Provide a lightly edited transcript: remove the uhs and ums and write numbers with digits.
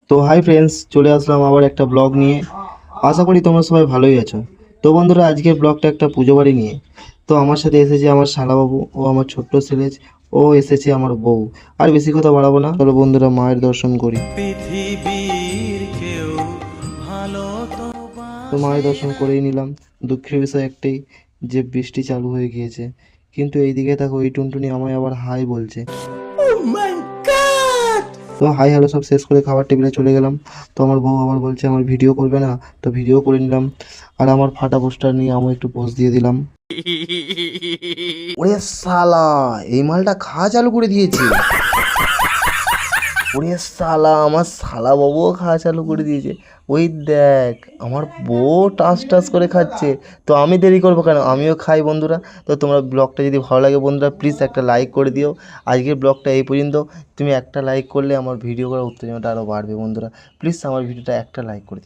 তো hi friends, চলে আসলাম আবার একটা ব্লগ নিয়ে। আশা করি তোমরা সবাই ভালোই আছো। তো বন্ধুরা, আজকের ব্লগটা একটা পুজো বাড়ি নিয়ে। তো আমার সাথে এসেছে আমার শালাবাবু ও আমার ছোট্ট ছেলে, ও এসেছে আমার বউ। আর বেশি কথা বাড়াবো না, চলো বন্ধুরা মায়ের দর্শন করি। পৃথিবীর কেউ ভালো তো তো মায়ের বাসে দর্শন না। করেই নিলাম। দুঃখের বিষয় একটাই, যে বৃষ্টি চালু হয়ে গিয়েছে। কিন্তু এইদিকে দেখো, এই টুনটুনি আমায় আবার হাই বলছে। তো হাই হ্যালো সব শেষ করে খাবার টেবিলে চলে গেলাম। তো আমার বউ আবার বলছে আমার ভিডিও করবে না, তো ভিডিও করে নিলাম। আর আমার ফাটা পোস্টার নিয়ে আমি একটু পোস্ট দিয়ে দিলাম। ওরে শালা, এই মালটা খাওয়া চালু করে দিয়েছে। ওরে শালা, আমার শালা বাবুও খাওয়া চালু করে দিয়েছে। ওই দেখ, আমার বউ টাস টাস করে খাচ্ছে। তো আমি দেরি করবো কেন, আমিও খাই বন্ধুরা। তো তোমরা ব্লগটা যদি ভালো লাগে বন্ধুরা, প্লিজ একটা লাইক করে দিও। আজকের ব্লগটা এই পর্যন্ত। তুমি একটা লাইক করলে আমার ভিডিও করার উত্তেজনাটা আরও বাড়বে বন্ধুরা। প্লিজ আমার ভিডিওটা একটা লাইক করে দিও।